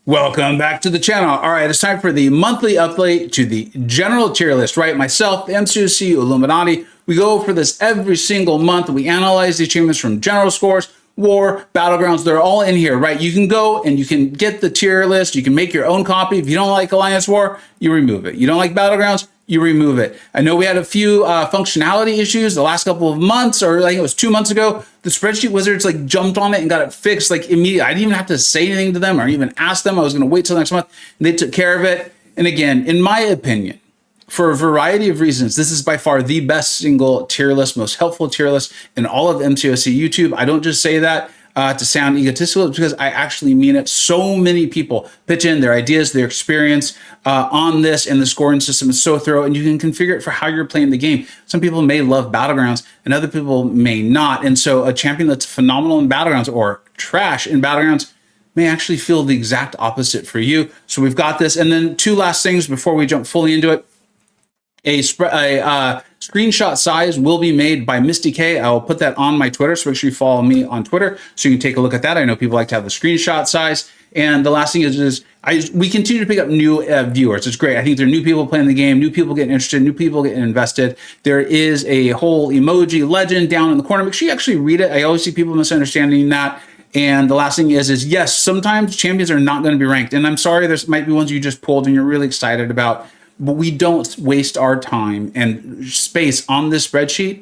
Welcome back to the channel. All right, it's time for the monthly update to the general tier list, right? Myself, the MCoC, Illuminati, we go over this every single month. We analyze the achievements from general scores, war, battlegrounds. They're all in here, right? You can go and you can get the tier list. You can make your own copy. If you don't like Alliance War, you remove it. You don't like battlegrounds, you remove it. I know we had a few functionality issues the last couple of months, or like it was 2 months ago. The spreadsheet wizards like jumped on it and got it fixed like immediately. I didn't even have to say anything to them or even ask them. I was going to wait till next month, and they took care of it. And again, in my opinion, for a variety of reasons, this is by far the best single tier list, most helpful tier list in all of MCoC YouTube. I don't just say that to sound egotistical, because I actually mean it. So many people pitch in their ideas, their experience on this, and the scoring system is so thorough, and you can configure it for how you're playing the game. Some people may love battlegrounds and other people may not. And so a champion that's phenomenal in battlegrounds or trash in battlegrounds may actually feel the exact opposite for you. So we've got this. And then two last things before we jump fully into it. A screenshot size will be made by Misty K. I will put that on my Twitter, so make sure you follow me on Twitter so you can take a look at that. I know people like to have the screenshot size. And the last thing is we continue to pick up new viewers. It's great. I think there are new people playing the game, new people getting interested, new people getting invested. There is a whole emoji legend down in the corner. Make sure you actually read it. I always see people misunderstanding that. And the last thing is yes, sometimes champions are not going to be ranked. And I'm sorry, there might be ones you just pulled and you're really excited about. But we don't waste our time and space on this spreadsheet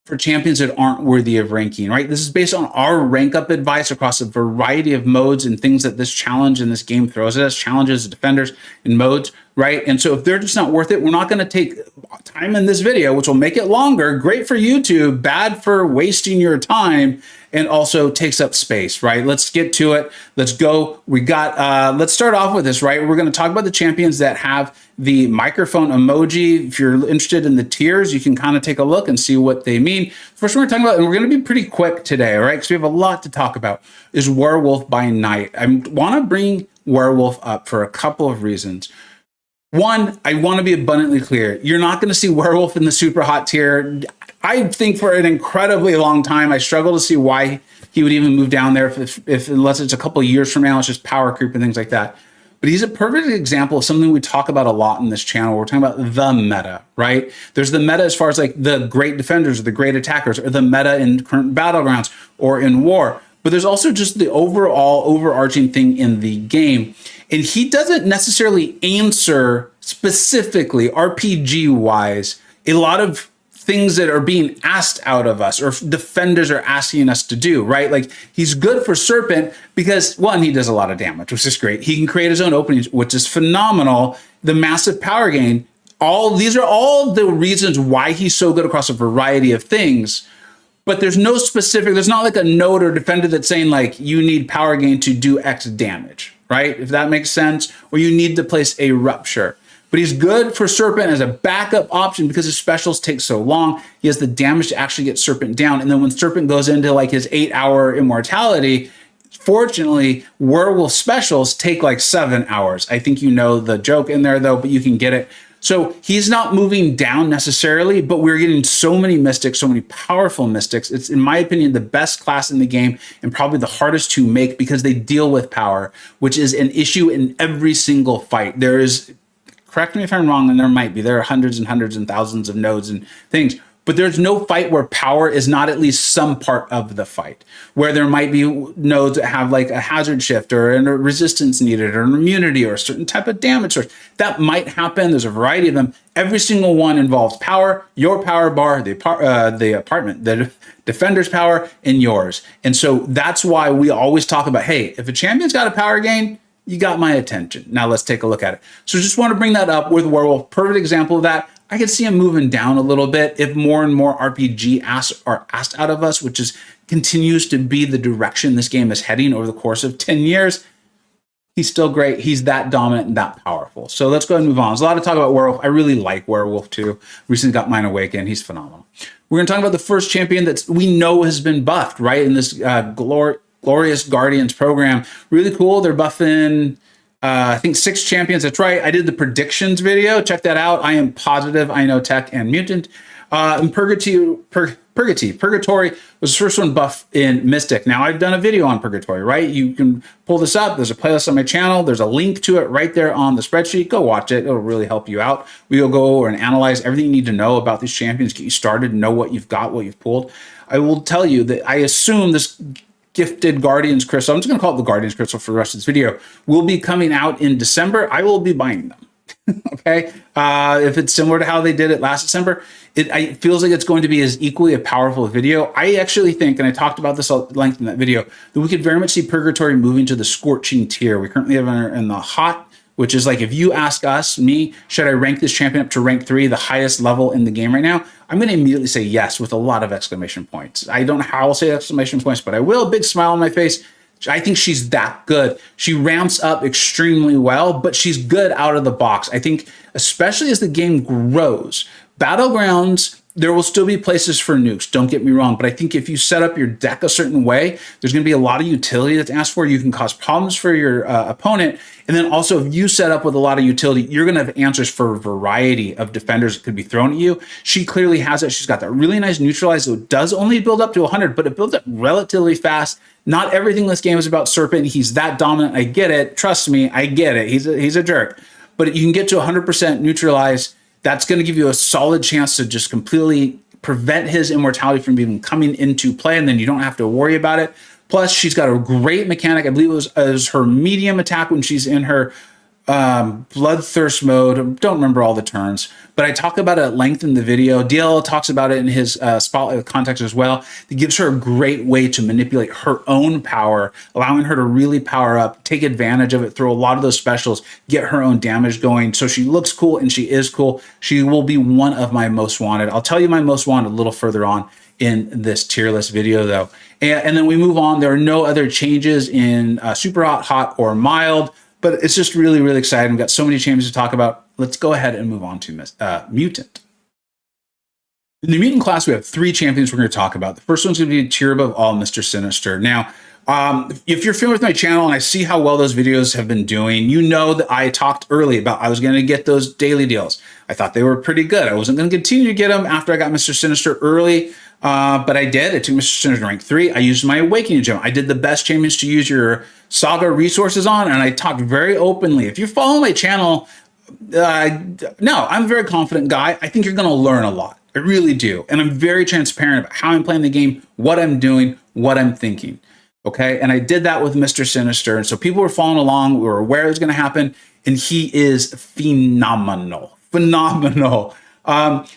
for champions that aren't worthy of ranking, right? This is based on our rank up advice across a variety of modes and things that this challenge and this game throws at us, challenges, defenders, and modes, right? And so if they're just not worth it, we're not going to take time in this video, which will make it longer. Great for YouTube, bad for wasting your time, and also takes up space, right? Let's get to it. Let's go. We got, let's start off with this, right? We're going to talk about the champions that have the microphone emoji. If you're interested in the tiers, you can kind of take a look and see what they mean. First, we're talking about, and we're going to be pretty quick today, all right? Because we have a lot to talk about, is Werewolf by Night. I want to bring Werewolf up for a couple of reasons. One, I want to be abundantly clear. You're not going to see Werewolf in the super hot tier. I think for an incredibly long time, I struggle to see why he would even move down there if unless it's a couple of years from now, it's just power creep and things like that. But he's a perfect example of something we talk about a lot in this channel. We're talking about the meta, right? There's the meta as far as like the great defenders or the great attackers, or the meta in current battlegrounds or in war. But there's also just the overall overarching thing in the game. And he doesn't necessarily answer specifically RPG-wise a lot of things that are being asked out of us or defenders are asking us to do, right? Like he's good for Serpent because one, he does a lot of damage, which is great. He can create his own openings, which is phenomenal. The massive power gain, these are all the reasons why he's so good across a variety of things. But there's no specific, there's not like a node or defender that's saying like you need power gain to do X damage, right? If that makes sense, or you need to place a rupture. But he's good for Serpent as a backup option because his specials take so long. He has the damage to actually get Serpent down. And then when Serpent goes into like his 8-hour immortality, fortunately, Werewolf specials take like 7 hours. I think you know the joke in there though, but you can get it. So he's not moving down necessarily, but we're getting so many mystics, so many powerful mystics. It's, in my opinion, the best class in the game and probably the hardest to make because they deal with power, which is an issue in every single fight. There is, correct me if I'm wrong, and there might be, there are hundreds and hundreds and thousands of nodes and things, but there's no fight where power is not at least some part of the fight, where there might be nodes that have like a hazard shift or a resistance needed or an immunity or a certain type of damage source. That might happen. There's a variety of them. Every single one involves power, your power bar, the apartment, the defender's power, and yours. And so that's why we always talk about, hey, if a champion's got a power gain, you got my attention. Now let's take a look at it. So just want to bring that up with Werewolf. Perfect example of that. I could see him moving down a little bit if more and more RPG asks are asked out of us, which is continues to be the direction this game is heading over the course of 10 years. He's still great. He's that dominant and that powerful. So let's go ahead and move on. There's a lot to talk about Werewolf. I really like Werewolf too. Recently got mine awakened. He's phenomenal. We're going to talk about the first champion that we know has been buffed, right? In this Glorious Guardians program. Really cool. They're buffing, I think 6 champions. That's right. I did the predictions video. Check that out. I am positive I know Tech and Mutant. And Purgatory was the first one buff in Mystic. Now, I've done a video on Purgatory, right? You can pull this up. There's a playlist on my channel. There's a link to it right there on the spreadsheet. Go watch it. It'll really help you out. We'll go over and analyze everything you need to know about these champions, get you started, know what you've got, what you've pulled. I will tell you that I assume this Gifted Guardians Crystal, I'm just going to call it the Guardians Crystal for the rest of this video, will be coming out in December. I will be buying them. Okay. If it's similar to how they did it last December, it feels like it's going to be as equally a powerful video. I actually think, and I talked about this at length in that video, that we could very much see Purgatory moving to the scorching tier. We currently have her in the hot, which is like, if you ask me, should I rank this champion up to rank 3, the highest level in the game right now? I'm going to immediately say yes with a lot of exclamation points. I don't know how I'll say exclamation points, but I will. Big smile on my face. I think she's that good. She ramps up extremely well, but she's good out of the box. I think, especially as the game grows, Battlegrounds, there will still be places for nukes, don't get me wrong, but I think if you set up your deck a certain way, there's going to be a lot of utility that's asked for. You can cause problems for your opponent, and then also if you set up with a lot of utility, you're going to have answers for a variety of defenders that could be thrown at you. She clearly has it. She's got that really nice neutralize, so it does only build up to 100, but it builds up relatively fast. Not everything in this game is about Serpent. He's that dominant. I get it. Trust me, I get it. He's a jerk. But you can get to 100% neutralize. That's going to give you a solid chance to just completely prevent his immortality from even coming into play, and then you don't have to worry about it. Plus, she's got a great mechanic. I believe it was her medium attack when she's in her bloodthirst mode. Don't remember all the terms, but I talk about it at length in the video. DL talks about it in his spotlight context as well. It gives her a great way to manipulate her own power, allowing her to really power up, take advantage of it, throw a lot of those specials, get her own damage going. So she looks cool and she is cool. She will be one of my most wanted. I'll tell you my most wanted a little further on in this tier list video though. And then we move on. There are no other changes in super hot, hot, or mild. But it's just really, really exciting. We've got so many champions to talk about. Let's go ahead and move on to Mutant. In the Mutant class, we have 3 champions we're going to talk about. The first one's going to be tier above all, Mr. Sinister. Now, if you're familiar with my channel and I see how well those videos have been doing, you know that I talked early about I was going to get those daily deals. I thought they were pretty good. I wasn't going to continue to get them after I got Mr. Sinister early, but I did. I took Mr. Sinister to rank 3. I used my Awakening Gem. I did the best champions to use your Saga resources on, and I talked very openly. If you follow my channel, no, I'm a very confident guy. I think you're going to learn a lot. I really do. And I'm very transparent about how I'm playing the game, what I'm doing, what I'm thinking. Okay. And I did that with Mr. Sinister. And so people were following along. We were aware it was going to happen. And he is phenomenal. Phenomenal.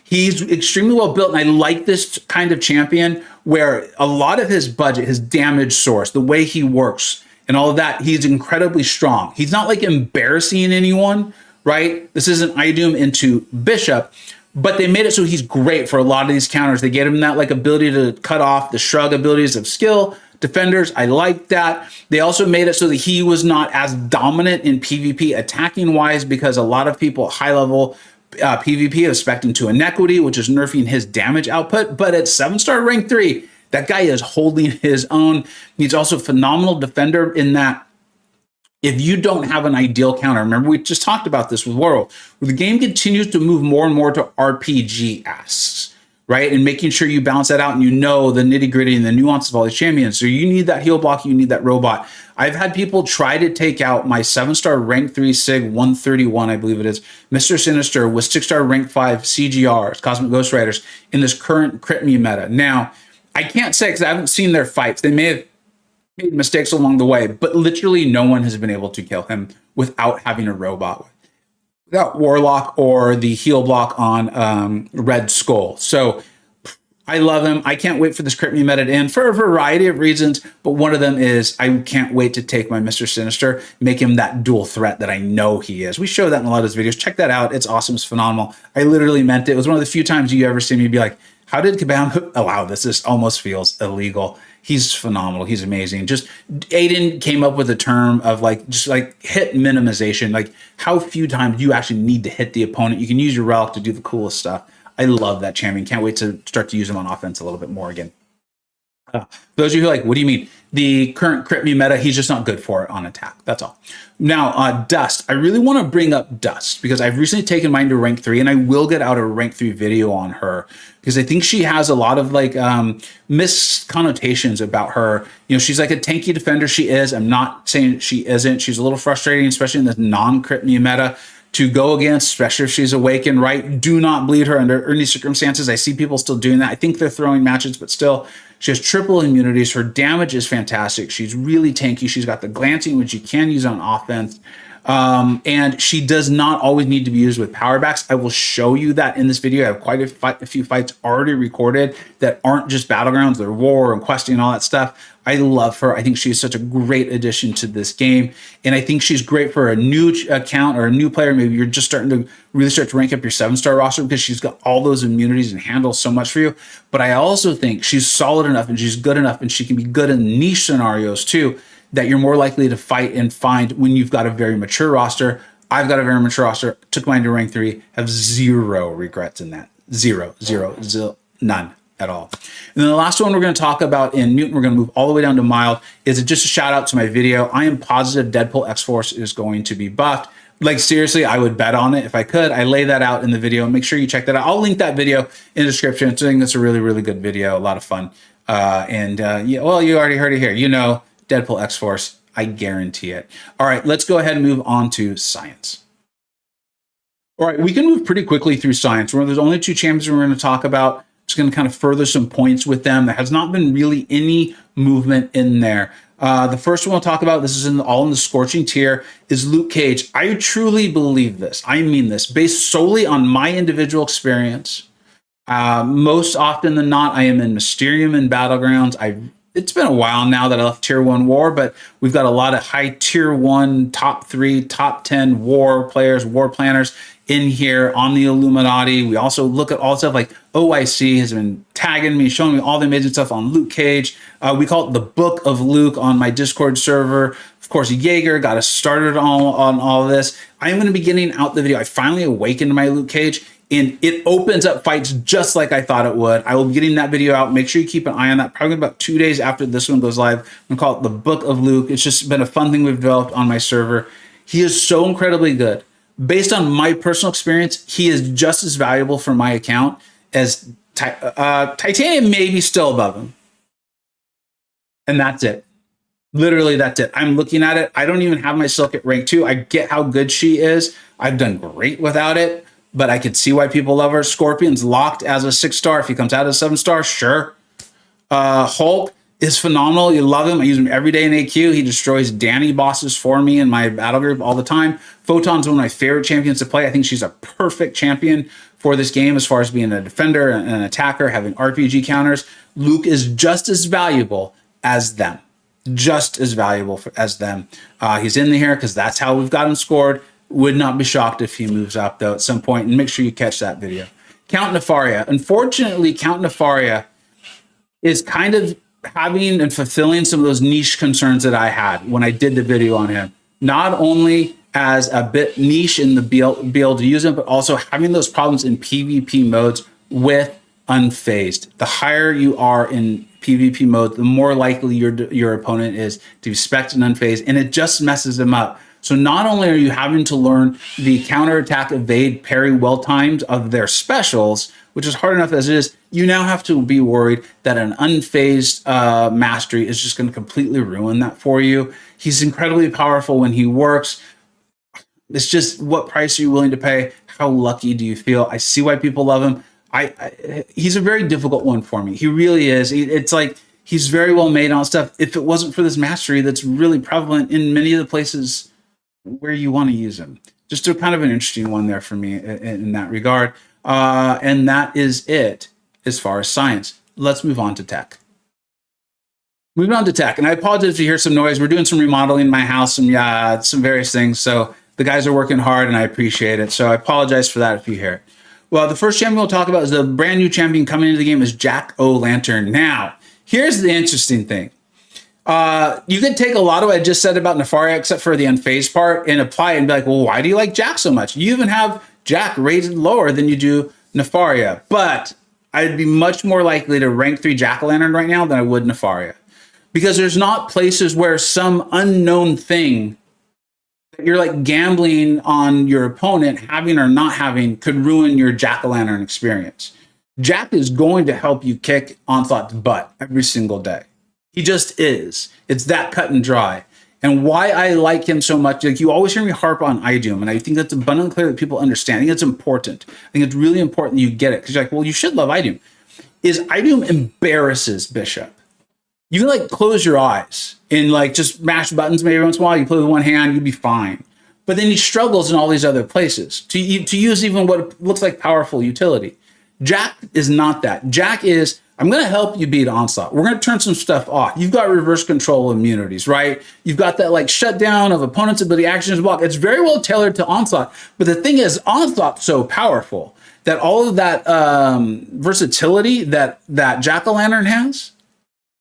He's extremely well built. And I like this kind of champion where a lot of his budget, his damage source, the way he works and all of that, he's incredibly strong. He's not like embarrassing anyone, right? This isn't Idum into Bishop, but they made it so he's great for a lot of these counters. They gave him that like ability to cut off the shrug abilities of skill defenders. I like that. They also made it so that he was not as dominant in PvP attacking wise, because a lot of people at high level PvP have spec'd into Inequity, which is nerfing his damage output. But at 7-star rank 3, that guy is holding his own. He's also a phenomenal defender in that if you don't have an ideal counter, remember we just talked about this with World, where the game continues to move more and more to RPG asks, right? And making sure you balance that out and you know the nitty gritty and the nuances of all these champions. So you need that heal block, you need that robot. I've had people try to take out my 7-star rank 3 SIG 131, I believe it is, Mr. Sinister with 6-star rank 5 CGRs, Cosmic Ghost Riders, in this current crit me meta. Now, I can't say because I haven't seen their fights. They may have made mistakes along the way, but literally no one has been able to kill him without having a robot, without Warlock or the heal block on Red Skull. So I love him. I can't wait for this crit me meta to end for a variety of reasons, but one of them is I can't wait to take my Mr. Sinister, make him that dual threat that I know he is. We show that in a lot of his videos. Check that out. It's awesome. It's phenomenal. I literally meant it. It was one of the few times you ever see me be like, how did Kabam allow this? This almost feels illegal. He's phenomenal. He's amazing. Just Aiden came up with a term of just hit minimization. Like how few times you actually need to hit the opponent. You can use your relic to do the coolest stuff. I love that champion. Can't wait to start to use him on offense a little bit more again. Those of you who are like, what do you mean? the current crit me meta, he's just not good for it on attack. That's all. Now, Dust. I really want to bring up Dust because I've recently taken mine to rank 3, and I will get out a rank 3 video on her because I think she has a lot of like misconnotations about her. You know, she's like a tanky defender. She is. I'm not saying she isn't. She's a little frustrating, especially in this non-crit me meta to go against, especially if she's awakened, right? Do not bleed her under any circumstances. I see people still doing that. I think they're throwing matches, but still, she has triple immunities. Her damage is fantastic. She's really tanky. She's got the glancing, which you can use on offense. And she does not always need to be used with power backs. I will show you that in this video. I have quite a few fights already recorded that aren't just battlegrounds. They're war and questing and all that stuff. I love her. I think she's such a great addition to this game. And I think she's great for a new account or a new player. Maybe you're just starting to really start to rank up your 7-star roster because she's got all those immunities and handles so much for you. But I also think she's solid enough and she's good enough and she can be good in niche scenarios too, that you're more likely to fight and find when you've got a very mature roster. I've got a very mature roster, took mine to rank 3, have 0 regrets in that. Zero, none at all. And then the last one we're going to talk about in Mutant, we're going to move all the way down to mild, is just a shout out to my video. I am positive Deadpool X-Force is going to be buffed. Like seriously, I would bet on it if I could. I lay that out in the video. Make sure you check that out. I'll link that video in the description. I think that's a really, really good video. A lot of fun. Yeah, well, you already heard it here. You know, Deadpool X-Force, I guarantee it. All right, let's go ahead and move on to science. All right, we can move pretty quickly through science. There's only 2 champions we're going to talk about. Just going to kind of further some points with them. There has not been really any movement in there. The first one we'll talk about, this is all in the scorching tier, is Luke Cage. I truly believe this. I mean this, based solely on my individual experience. Most often than not, I am in Mysterium and Battlegrounds. It's been a while now that I left Tier 1 War, but we've got a lot of high Tier 1, top 3, top 10 War players, War planners in here on the Illuminati. We also look at all stuff like OIC has been tagging me, showing me all the amazing stuff on Luke Cage. We call it the Book of Luke on my Discord server. Of course, Jaeger got us started on all of this. I am going to be getting out the video. I finally awakened my Luke Cage, and it opens up fights just like I thought it would. I will be getting that video out. Make sure you keep an eye on that. Probably about 2 days after this one goes live. I'm going to call it the Book of Luke. It's just been a fun thing we've developed on my server. He is so incredibly good. Based on my personal experience, he is just as valuable for my account as Titanium, maybe still above him. And that's it. Literally, that's it. I'm looking at it. I don't even have my Silk at rank 2. I get how good she is. I've done great without it, but I could see why people love her. Scorpion's locked as a 6-star. If he comes out as a 7-star, sure. Hulk is phenomenal. You love him. I use him every day in AQ. He destroys Danny bosses for me in my battle group all the time. Photon's one of my favorite champions to play. I think she's a perfect champion for this game as far as being a defender and an attacker, having RPG counters. Luke is just as valuable as them. Just as valuable as them. He's in here because that's how we've got him scored. Would not be shocked if he moves up, though, at some point. And make sure you catch that video. Count Nefaria. Unfortunately, Count Nefaria is kind of having and fulfilling some of those niche concerns that I had when I did the video on him. Not only as a bit niche in the be able to use him, but also having those problems in PvP modes with unfazed. The higher you are in PvP mode, the more likely your opponent is to be specced and unfazed, and it just messes them up. So not only are you having to learn the counterattack, evade, parry well timed of their specials, which is hard enough as it is, you now have to be worried that an unfazed mastery is just going to completely ruin that for you. He's incredibly powerful when he works. It's just, what price are you willing to pay? How lucky do you feel? I see why people love him. He's a very difficult one for me. He really is. It's like he's very well made on stuff. If it wasn't for this mastery that's really prevalent in many of the places where you want to use him. Just a kind of an interesting one there for me in that regard. And that is it as far as science. Let's move on to tech. Moving on to tech, and I apologize if you hear some noise. We're doing some remodeling in my house, some various things. So the guys are working hard, and I appreciate it. So I apologize for that if you hear it. Well, the first champion we'll talk about is the brand new champion coming into the game is Jack-O-Lantern. Now, here's the interesting thing. You can take a lot of what I just said about Nefaria, except for the unfazed part, and apply it and be like, well, why do you like Jack so much? You even have Jack rated lower than you do Nefaria. But I'd be much more likely to rank 3 Jack-O-Lantern right now than I would Nefaria. because there's not places where some unknown thing that you're like gambling on your opponent having or not having could ruin your jack-o'-lantern experience. Jack is going to help you kick Onslaught's butt every single day. He just is. It's that cut and dry. And why I like him so much, like you always hear me harp on IDOOM, and I think that's abundantly clear that people understand. I think it's important. I think it's really important you get it, because you're like, well, you should love IDOOM. Is IDOOM embarrasses Bishop. You can like close your eyes and like just mash buttons maybe once in a while. You play with one hand, you'd be fine. But then he struggles in all these other places to use even what looks like powerful utility. Jack is not that. Jack is, I'm going to help you beat Onslaught. We're going to turn some stuff off. You've got reverse control immunities, right? You've got that like shutdown of opponent's ability actions block. It's very well tailored to Onslaught. But the thing is, Onslaught's so powerful that all of that versatility that Jack-o'-lantern has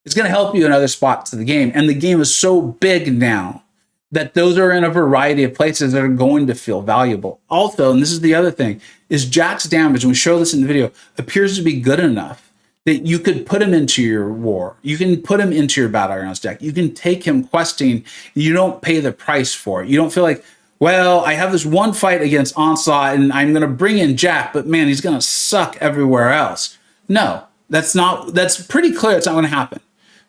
is going to help you in other spots of the game. And the game is so big now that those are in a variety of places that are going to feel valuable. Also, and this is the other thing, is Jack's damage, and we show this in the video, appears to be good enough that you could put him into your war. You can put him into your Battlegrounds deck. You can take him questing. You don't pay the price for it. You don't feel like, well, I have this one fight against Onslaught and I'm going to bring in Jack, but man, he's going to suck everywhere else. No, that's pretty clear. It's not going to happen.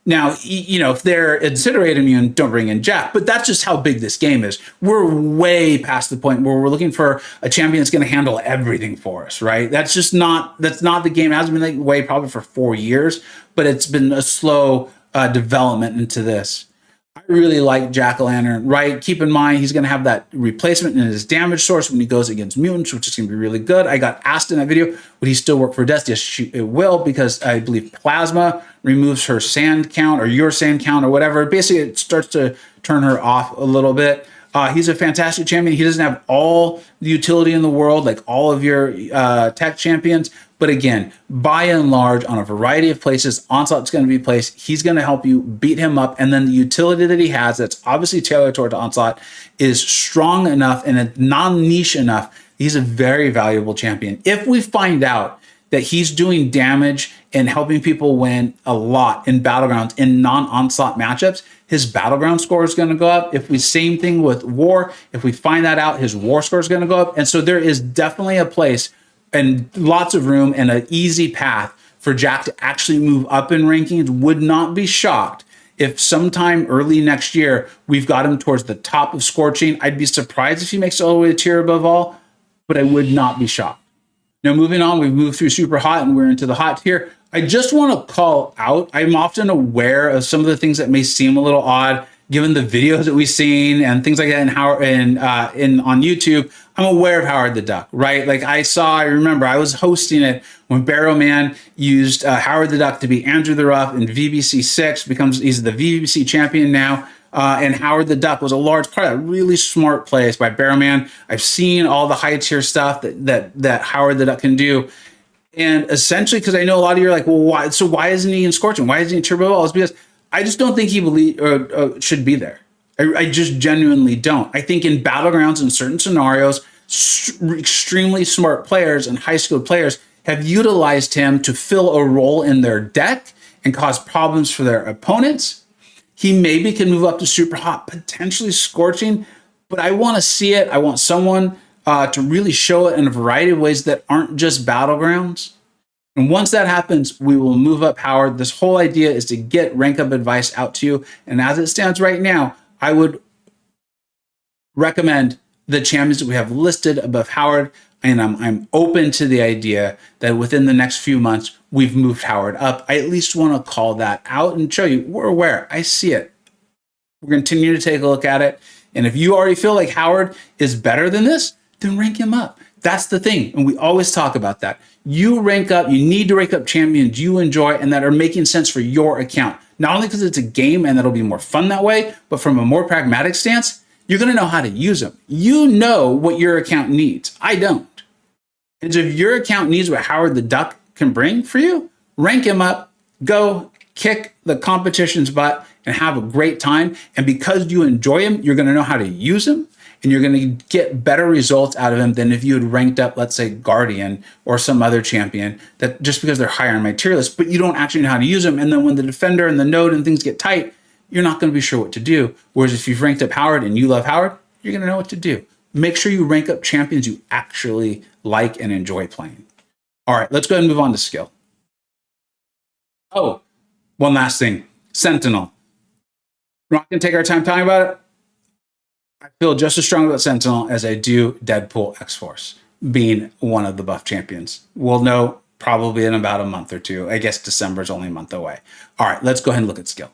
Now, you know, if they're Incinerate immune, don't bring in Jack, but that's just how big this game is. We're way past the point where we're looking for a champion that's going to handle everything for us, right? That's not the game. It hasn't been that way probably for 4 years, but it's been a slow development into this. I really like Jack-o'-lantern, right? Keep in mind, he's going to have that replacement in his damage source when he goes against mutants, which is going to be really good. I got asked in that video, would he still work for Death? Yes, it will, because I believe Plasma removes her sand count or your sand count or whatever. Basically, it starts to turn her off a little bit. He's a fantastic champion. He doesn't have all the utility in the world like all of your tech champions. But again, by and large, on a variety of places, Onslaught's going to be placed. He's going to help you beat him up. And then the utility that he has that's obviously tailored toward Onslaught is strong enough and non-niche enough. He's a very valuable champion. If we find out that he's doing damage and helping people win a lot in Battlegrounds in non-Onslaught matchups, his Battleground score is going to go up. If we same thing with War, if we find that out, his War score is going to go up. And so there is definitely a place and lots of room and an easy path for Jack to actually move up in rankings. Would not be shocked if sometime early next year we've got him towards the top of Scorching. I'd be surprised if he makes it all the way to tier above all, but I would not be shocked. Now, moving on, we've moved through super hot and we're into the hot tier. I just want to call out, I'm often aware of some of the things that may seem a little odd given the videos that we've seen and things like that on YouTube. I'm aware of Howard the Duck, right? Like I remember I was hosting it when Barrowman used Howard the Duck to be Andrew the Rough in VBC 6, he's the VBC champion now. And Howard the Duck was a large part of that really smart plays by Barrowman. I've seen all the high tier stuff that Howard the Duck can do. And essentially, because I know a lot of you are like, well, why isn't he in Scorching? Why isn't he in Turbo Ball? It's because I just don't think he should be there. I just genuinely don't. I think in Battlegrounds in certain scenarios, extremely smart players and high-skilled players have utilized him to fill a role in their deck and cause problems for their opponents. He maybe can move up to super hot, potentially Scorching, but I want to see it. I want someone to really show it in a variety of ways that aren't just Battlegrounds. And once that happens, we will move up Howard. This whole idea is to get rank up advice out to you. And as it stands right now, I would recommend the champions that we have listed above Howard. And I'm open to the idea that within the next few months, we've moved Howard up. I at least want to call that out and show you we're aware. I see it. We're going to continue to take a look at it. And if you already feel like Howard is better than this, then rank him up. That's the thing. And we always talk about that. You rank up, you need to rank up champions you enjoy and that are making sense for your account. Not only because it's a game and that'll be more fun that way, but from a more pragmatic stance, you're going to know how to use them. You know what your account needs. I don't. And so if your account needs what Howard the Duck can bring for you, rank him up, go kick the competition's butt and have a great time. And because you enjoy him, you're going to know how to use him. And you're going to get better results out of him than if you had ranked up, let's say, Guardian or some other champion that just because they're higher on my tier list, but you don't actually know how to use them. And then when the defender and the node and things get tight, you're not going to be sure what to do. Whereas if you've ranked up Howard and you love Howard, you're going to know what to do. Make sure you rank up champions you actually like and enjoy playing. All right, let's go ahead and move on to skill. Oh, one last thing. Sentinel. We're not going to take our time talking about it. I feel just as strong about Sentinel as I do Deadpool X-Force being one of the buff champions. We'll know probably in about a month or two. I guess December is only a month away. All right, let's go ahead and look at skill.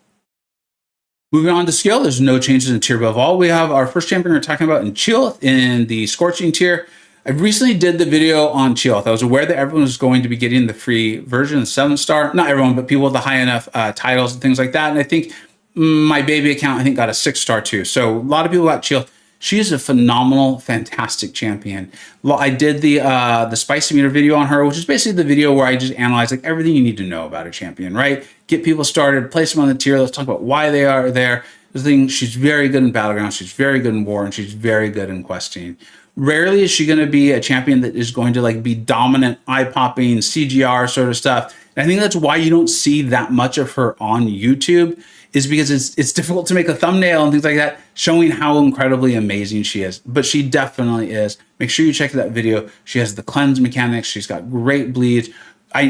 Moving on to skill, there's no changes in tier above all. We have our first champion we're talking about in Chillth in the Scorching tier. I recently did the video on Chillth. I was aware that everyone was going to be getting the free version, the 7-star. Not everyone, but people with the high enough titles and things like that. And I think my baby account, I think, got a 6-star too. So a lot of people got Chillth. She is a phenomenal, fantastic champion. I did the Spicy Meter video on her, which is basically the video where I just analyze like everything you need to know about a champion, right? Get people started, place them on the tier. Let's talk about why they are there. The thing, she's very good in Battlegrounds, she's very good in War, and she's very good in questing. Rarely is she going to be a champion that is going to like be dominant, eye-popping, CGR sort of stuff. And I think that's why you don't see that much of her on YouTube, is because it's difficult to make a thumbnail and things like that showing how incredibly amazing she is. But she definitely is. Make sure you check that video. She has the cleanse mechanics. She's got great bleeds.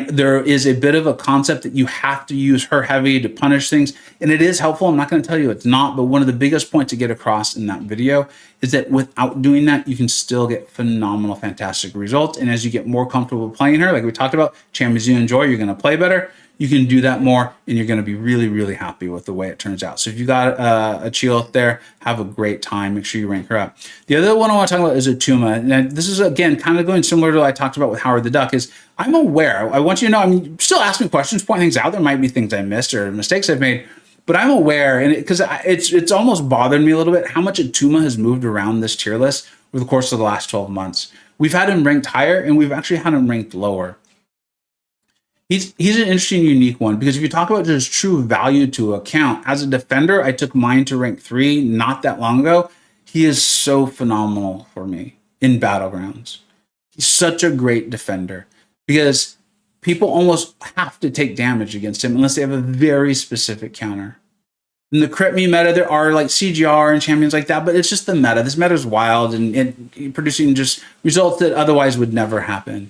There is a bit of a concept that you have to use her heavy to punish things, and it is helpful. I'm not going to tell you it's not, but one of the biggest points to get across in that video is that without doing that, you can still get phenomenal, fantastic results. And as you get more comfortable playing her, like we talked about, champions you enjoy, you're going to play better. You can do that more, and you're going to be really, really happy with the way it turns out. So if you got a Chillth there, have a great time. Make sure you rank her up. The other one I want to talk about is Atuma. And this is, again, kind of going similar to what I talked about with Howard the Duck, is I'm aware. I want you to know, I'm still asking questions, pointing things out. There might be things I missed or mistakes I've made, but I'm aware, and because it's almost bothered me a little bit how much Atuma has moved around this tier list over the course of the last 12 months. We've had him ranked higher, and we've actually had him ranked lower. He's an interesting, unique one, because if you talk about just true value to account, as a defender, I took mine to rank 3 not that long ago. He is so phenomenal for me in Battlegrounds. He's such a great defender because people almost have to take damage against him unless they have a very specific counter. In the crit me meta, there are like CGR and champions like that, but it's just the meta. This meta is wild and producing just results that otherwise would never happen.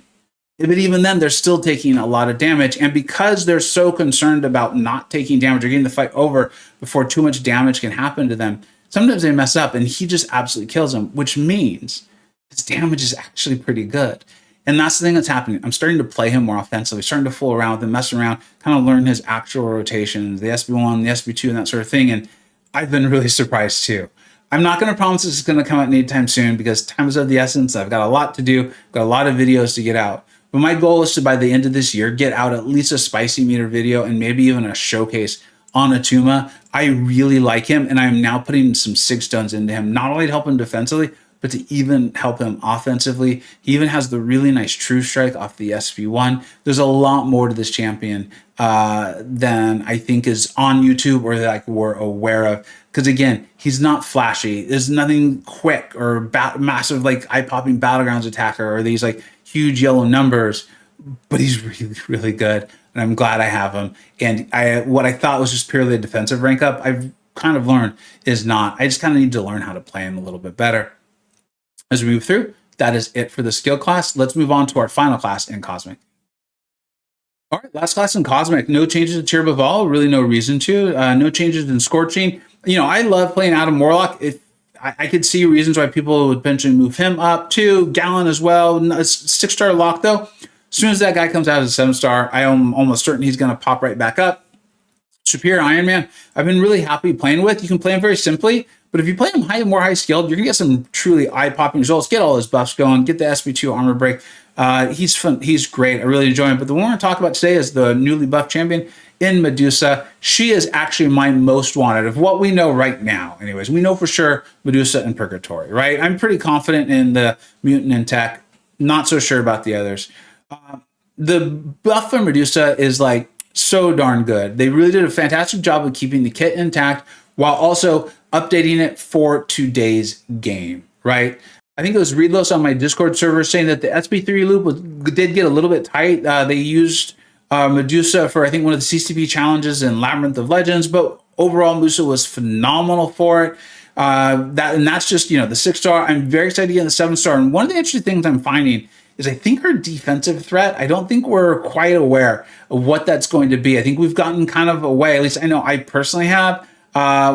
But even then, they're still taking a lot of damage. And because they're so concerned about not taking damage or getting the fight over before too much damage can happen to them, sometimes they mess up, and he just absolutely kills them, which means his damage is actually pretty good. And that's the thing that's happening. I'm starting to play him more offensively, starting to fool around with him, mess around, kind of learn his actual rotations, the SB1, the SB2, and that sort of thing. And I've been really surprised too. I'm not going to promise this is going to come out anytime soon because time is of the essence. I've got a lot to do, got a lot of videos to get out. But my goal is to, by the end of this year, get out at least a Spicy Meter video and maybe even a showcase on Atuma. I really like him, and I'm now putting some 6 stones into him, not only to help him defensively, but to even help him offensively. He even has the really nice True Strike off the SB1. There's a lot more to this champion than I think is on YouTube or that we're aware of. Because again, he's not flashy. There's nothing quick or massive like eye-popping Battlegrounds attacker or these like huge yellow numbers, but he's really, really good. And I'm glad I have him. And what I thought was just purely a defensive rank up, I've kind of learned is not. I just kind of need to learn how to play him a little bit better. As we move through, that is it for the skill class. Let's move on to our final class in Cosmic. All right, last class in Cosmic. No changes to tier above all. Really no reason to. No changes in Scorching. You know, I love playing Adam Warlock. If I could see reasons why people would potentially move him up too. Gallon as well. 6-star lock though. As soon as that guy comes out as a 7-star, I am almost certain he's going to pop right back up. Superior Iron Man, I've been really happy playing with. You can play him very simply, but if you play him more high skilled, you're going to get some truly eye-popping results. Get all his buffs going. Get the SB2 armor break. He's fun. He's great. I really enjoy him. But the one we're going to talk about today is the newly buffed champion in Medusa. She is actually my most wanted of what we know right now. Anyways, we know for sure Medusa and Purgatory, right? I'm pretty confident in the Mutant and Tech. Not so sure about the others. The buff for Medusa is like so darn good. They really did a fantastic job of keeping the kit intact while also updating it for today's game, right? I think it was Reedlos on my Discord server saying that the SB3 loop did get a little bit tight. They used Medusa for, I think, one of the CCP challenges in Labyrinth of Legends, but Overall, Musa was phenomenal for it. That's just, the 6-star. I'm very excited to get the 7-star. And one of the interesting things I'm finding is I think her defensive threat, I don't think we're quite aware of what that's going to be. I think we've gotten kind of away, at least I know I personally have,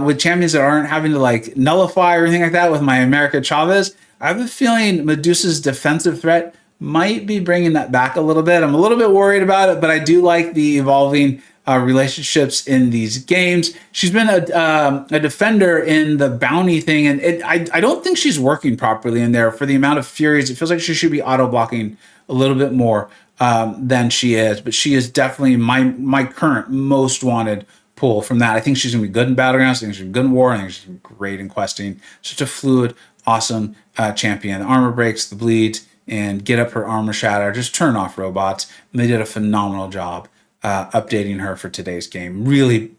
with champions that aren't having to like nullify or anything like that with my America Chavez. I have a feeling Medusa's defensive threat might be bringing that back a little bit. I'm a little bit worried about it, but I do like the evolving relationships in these games. She's been a defender in the bounty thing, and I don't think she's working properly in there for the amount of Furies. It feels like she should be auto blocking a little bit more than she is, but she is definitely my current most wanted pull from that. I think she's going to be good in Battlegrounds. I think she's good in War. I think she's great in questing. Such a fluid, awesome champion. The armor breaks, the bleeds, and get up her armor shatter. Just turn off robots. And they did a phenomenal job updating her for today's game. Really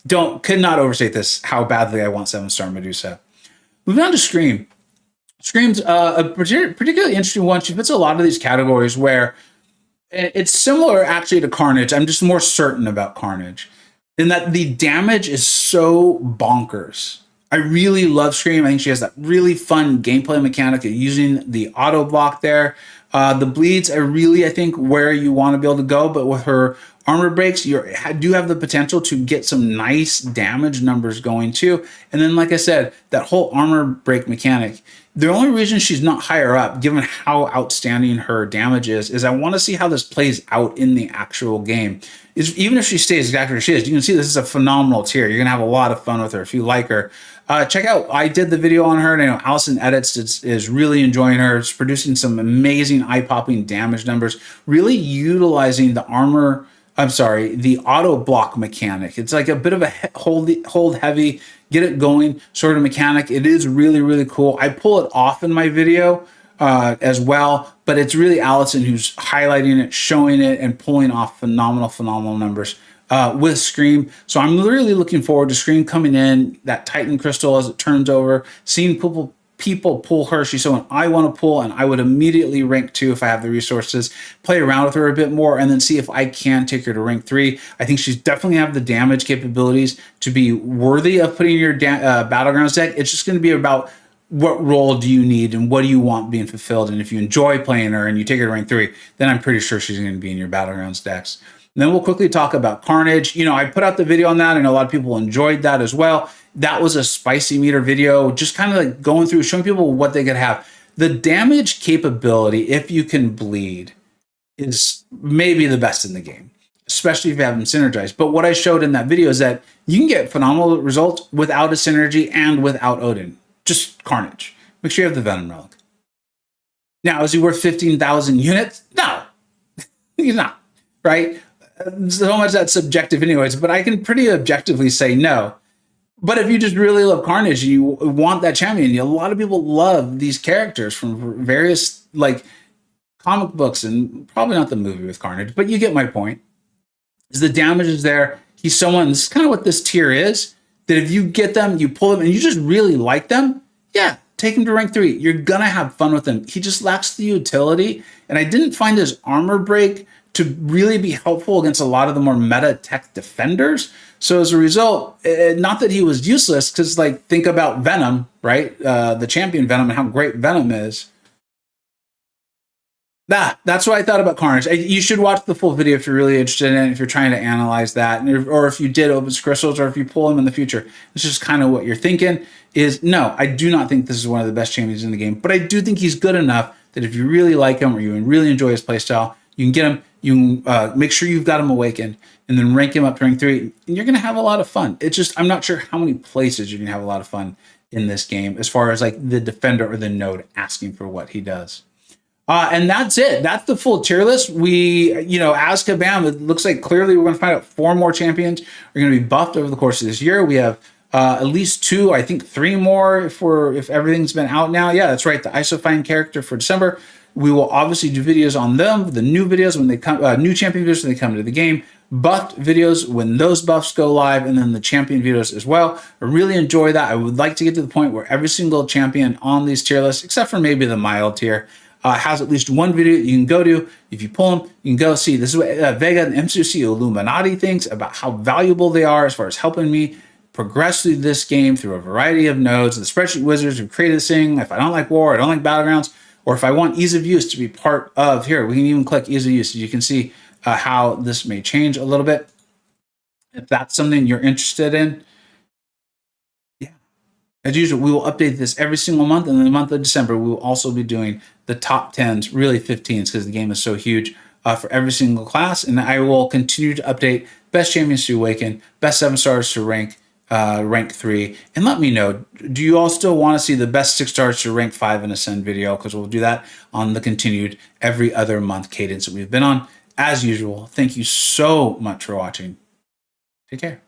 could not overstate this, how badly I want 7-star Medusa. Moving on to Scream. Scream's a particularly interesting one. She fits a lot of these categories where it's similar actually to Carnage. I'm just more certain about Carnage in that the damage is so bonkers. I really love Scream. I think she has that really fun gameplay mechanic of using the auto block there. The bleeds are really, I think, where you want to be able to go, but with her armor breaks, you do have the potential to get some nice damage numbers going too. And then, like I said, that whole armor break mechanic, the only reason she's not higher up, given how outstanding her damage is I want to see how this plays out in the actual game. Even if she stays exactly where she is, you can see this is a phenomenal tier. You're going to have a lot of fun with her if you like her. Check out, I did the video on her, and I know Allison Edits is really enjoying her. It's producing some amazing eye-popping damage numbers, really utilizing the auto block mechanic. It's like a bit of a hold heavy, get it going sort of mechanic. It is really, really cool. I pull it off in my video as well, but it's really Allison who's highlighting it, showing it, and pulling off phenomenal numbers with Scream. So I'm really looking forward to Scream coming in, that Titan Crystal as it turns over, seeing people pull her. She's someone I want to pull, and I would immediately rank 2 if I have the resources, play around with her a bit more, and then see if I can take her to rank 3. I think she's definitely have the damage capabilities to be worthy of putting in your Battlegrounds deck. It's just going to be about what role do you need and what do you want being fulfilled. And if you enjoy playing her and you take her to rank 3, then I'm pretty sure she's going to be in your Battlegrounds decks. And then we'll quickly talk about Carnage. I put out the video on that, and a lot of people enjoyed that as well. That was a spicy meter video, just kind of like going through, showing people what they could have. The damage capability, if you can bleed, is maybe the best in the game, especially if you have them synergized. But what I showed in that video is that you can get phenomenal results without a synergy and without Odin. Just Carnage. Make sure you have the Venom Relic. Now, is he worth 15,000 units? No, he's not, right? So much that's subjective anyways, but I can pretty objectively say no. But if you just really love Carnage, you want that champion. A lot of people love these characters from various like comic books, and probably not the movie with Carnage, but you get my point. Is the damage is there. He's someone, this is kind of what this tier is, that if you get them, you pull them, and you just really like them, yeah, take him to rank 3. You're going to have fun with him. He just lacks the utility, and I didn't find his armor break to really be helpful against a lot of the more meta tech defenders. So as a result, not that he was useless, because like think about Venom, right? The champion Venom and how great Venom is. That's what I thought about Carnage. You should watch the full video if you're really interested in it, if you're trying to analyze that, or if you did open crystals, or if you pull them in the future. It's just kind of what you're thinking is, no, I do not think this is one of the best champions in the game, but I do think he's good enough that if you really like him or you really enjoy his playstyle, you can get him, you make sure you've got him awakened, and then rank him up to rank 3, and you're going to have a lot of fun. It's just, I'm not sure how many places you're going to have a lot of fun in this game as far as like the defender or the node asking for what he does. And that's it. That's the full tier list. We, as Kabam, it looks like clearly we're going to find out 4 more champions are going to be buffed over the course of this year. We have at least 2, I think 3 more if everything's been out now. Yeah, that's right. The Isofine character for December. We will obviously do videos on them, the new videos when they come, new champion videos when they come into the game, buffed videos when those buffs go live, and then the champion videos as well. I really enjoy that. I would like to get to the point where every single champion on these tier lists, except for maybe the mild tier, has at least one video that you can go to. If you pull them, you can go see. This is what Vega and MCoC Illuminati thinks about how valuable they are as far as helping me progress through this game through a variety of nodes. The spreadsheet wizards who created this thing. If I don't like war, I don't like battlegrounds, or if I want ease of use to be part of here, we can even click ease of use. You can see how this may change a little bit. If that's something you're interested in, yeah. As usual, we will update this every single month. And in the month of December, we will also be doing the top 10s, really 15s, because the game is so huge for every single class. And I will continue to update best champions to awaken, best 7-stars to rank 3. And let me know, do you all still want to see the best 6-stars to rank 5 and ascend video? Because we'll do that on the continued every other month cadence that we've been on. As usual, thank you so much for watching. Take care.